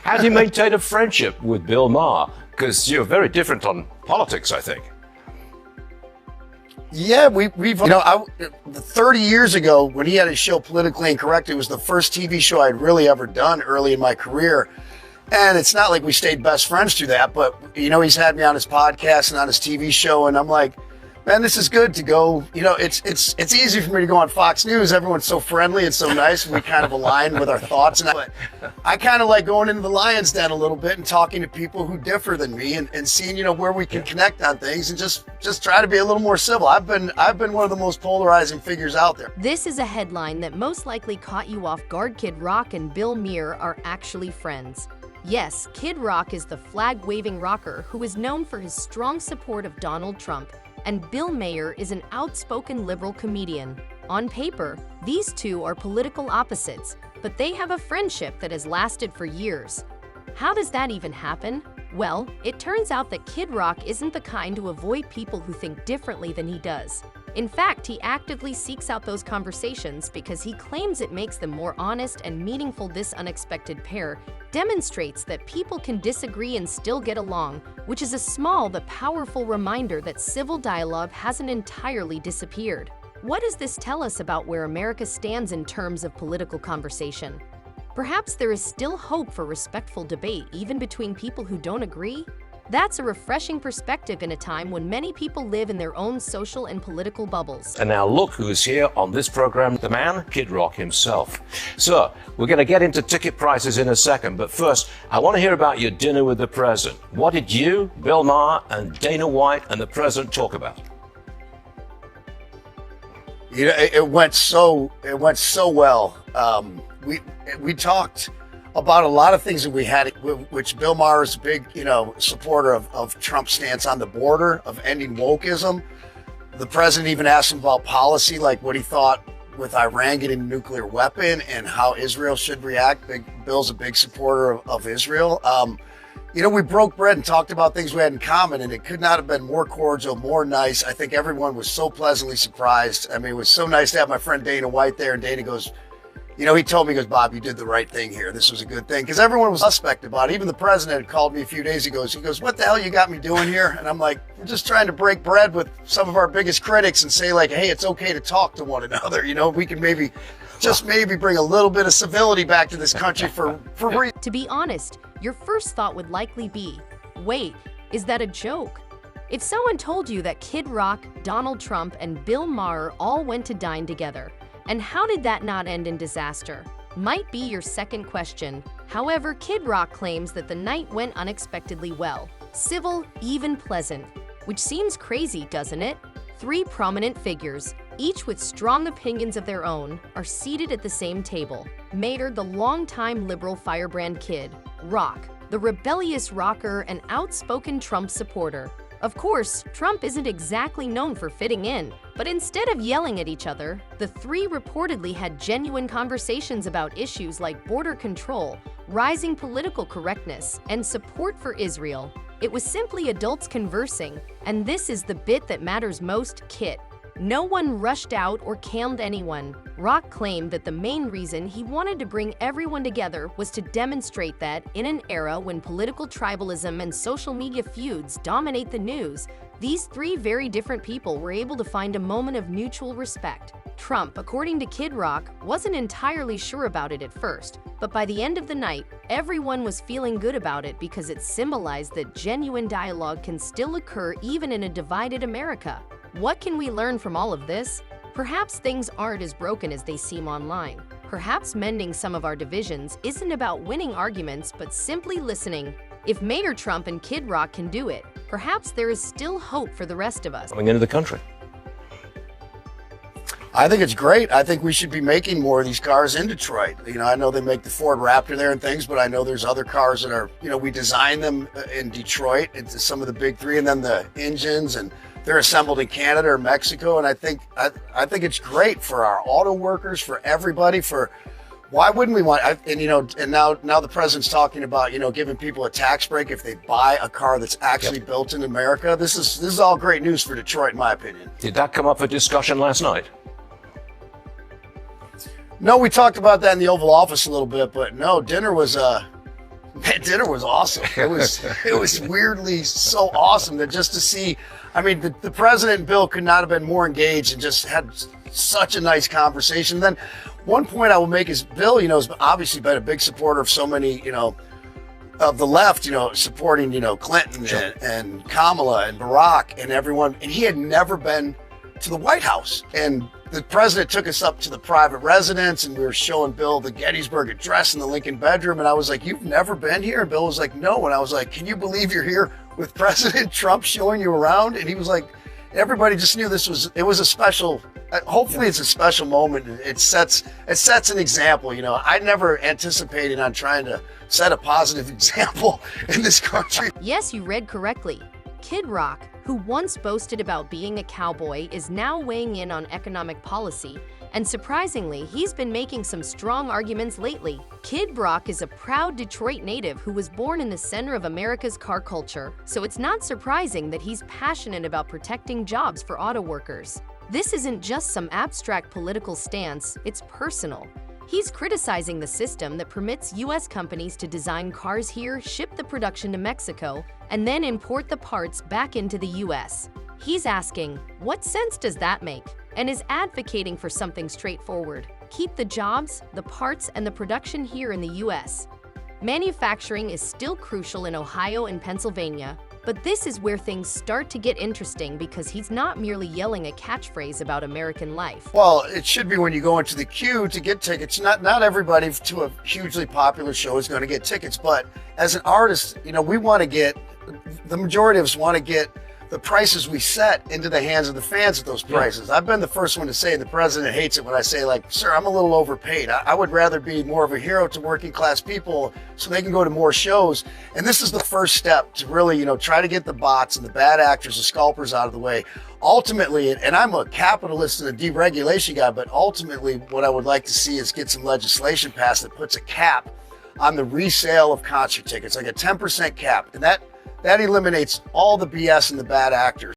How do you maintain a friendship with Bill Maher? Because you're very different on politics, I think. Yeah, we've 30 years ago when he had his show Politically Incorrect, it was the first TV show I'd really ever done early in my career. And it's not like we stayed best friends through that, but he's had me on his podcast and on his TV show, and I'm like, man, this is good to go. It's easy for me to go on Fox News. Everyone's so friendly and so nice, and we kind of align with our thoughts. But I kind of like going into the lion's den a little bit and talking to people who differ than me and seeing, where we can connect on things and just try to be a little more civil. I've been one of the most polarizing figures out there. This is a headline that most likely caught you off guard. Kid Rock and Bill Maher are actually friends. Yes, Kid Rock is the flag-waving rocker who is known for his strong support of Donald Trump, and Bill Maher is an outspoken liberal comedian. On paper, these two are political opposites, but they have a friendship that has lasted for years. How does that even happen? Well, it turns out that Kid Rock isn't the kind to avoid people who think differently than he does. In fact, he actively seeks out those conversations because he claims it makes them more honest and meaningful. This unexpected pair demonstrates that people can disagree and still get along, which is a small but powerful reminder that civil dialogue hasn't entirely disappeared. What does this tell us about where America stands in terms of political conversation? Perhaps there is still hope for respectful debate even between people who don't agree? That's a refreshing perspective in a time when many people live in their own social and political bubbles. And now look who's here on this program, the man, Kid Rock himself. So, we're going to get into ticket prices in a second, but first, I want to hear about your dinner with the president. What did you, Bill Maher, and Dana White and the president talk about? It went so well. We talked about a lot of things that we had, which Bill Maher is a big, supporter of Trump's stance on the border, of ending wokeism. The president even asked him about policy, like what he thought with Iran getting a nuclear weapon and how Israel should react. Bill's a big supporter of Israel. We broke bread and talked about things we had in common, and it could not have been more cordial, more nice. I think everyone was so pleasantly surprised. I mean, it was so nice to have my friend Dana White there, and Dana goes, he told me, he goes, Bob, you did the right thing here. This was a good thing. Because everyone was suspect about it. Even the president had called me a few days ago. He goes, what the hell you got me doing here? And I'm like, we're just trying to break bread with some of our biggest critics and say, like, hey, it's okay to talk to one another. We can maybe bring a little bit of civility back to this country for real. To be honest, your first thought would likely be, wait, is that a joke? If someone told you that Kid Rock, Donald Trump, and Bill Maher all went to dine together, and how did that not end in disaster? Might be your second question. However, Kid Rock claims that the night went unexpectedly well. Civil, even pleasant. Which seems crazy, doesn't it? Three prominent figures, each with strong opinions of their own, are seated at the same table. Maher, the longtime liberal firebrand kid. Rock, the rebellious rocker and outspoken Trump supporter. Of course, Trump isn't exactly known for fitting in, but instead of yelling at each other, the three reportedly had genuine conversations about issues like border control, rising political correctness, and support for Israel. It was simply adults conversing, and this is the bit that matters most, Kit. No one rushed out or canned anyone. Rock claimed that the main reason he wanted to bring everyone together was to demonstrate that, in an era when political tribalism and social media feuds dominate the news, these three very different people were able to find a moment of mutual respect. Trump, according to Kid Rock, wasn't entirely sure about it at first, but by the end of the night, everyone was feeling good about it because it symbolized that genuine dialogue can still occur even in a divided America. What can we learn from all of this? Perhaps things aren't as broken as they seem online. Perhaps mending some of our divisions isn't about winning arguments, but simply listening. If Mayor Trump and Kid Rock can do it, perhaps there is still hope for the rest of us. Coming into the country. I think it's great. I think we should be making more of these cars in Detroit. I know they make the Ford Raptor there and things, but I know there's other cars that are, we design them in Detroit. It's some of the big three, and then the engines, and they're assembled in Canada or Mexico. And I think it's great for our auto workers, for everybody. Why wouldn't we want? And now the president's talking about giving people a tax break if they buy a car that's actually built in America. This is all great news for Detroit, in my opinion. Did that come up for discussion last night? No, we talked about that in the Oval Office a little bit, but no, dinner was That dinner was awesome. It was weirdly so awesome that just to see, I mean, the president and Bill could not have been more engaged and just had such a nice conversation. And then one point I will make is Bill, has obviously been a big supporter of so many, of the left, supporting, Clinton and Kamala and Barack and everyone. And he had never been to the White House. And the president took us up to the private residence and we were showing Bill the Gettysburg Address in the Lincoln bedroom. And I was like, "You've never been here?" And Bill was like, "No." And I was like, "Can you believe you're here with President Trump showing you around?" And he was like, everybody just knew it was a special, hopefully it's a special moment. It sets an example. I never anticipated on trying to set a positive example in this country. Yes, you read correctly. Kid Rock, who once boasted about being a cowboy, is now weighing in on economic policy. And surprisingly, he's been making some strong arguments lately. Kid Rock is a proud Detroit native who was born in the center of America's car culture, so it's not surprising that he's passionate about protecting jobs for auto workers. This isn't just some abstract political stance, it's personal. He's criticizing the system that permits U.S. companies to design cars here, ship the production to Mexico, and then import the parts back into the U.S. He's asking, what sense does that make? And is advocating for something straightforward. Keep the jobs, the parts, and the production here in the U.S. Manufacturing is still crucial in Ohio and Pennsylvania, but this is where things start to get interesting because he's not merely yelling a catchphrase about American life. Well, it should be when you go into the queue to get tickets. Not everybody to a hugely popular show is going to get tickets, but as an artist, we want to get, the majority of us want to get the prices we set into the hands of the fans at those prices. I've been the first one to say the president hates it when I say, like, "Sir, I'm a little overpaid. I would rather be more of a hero to working class people so they can go to more shows." And this is the first step to really, try to get the bots and the bad actors, the scalpers out of the way. Ultimately, and I'm a capitalist and a deregulation guy, but ultimately what I would like to see is get some legislation passed that puts a cap on the resale of concert tickets, like a 10% cap. And that eliminates all the BS and the bad actors.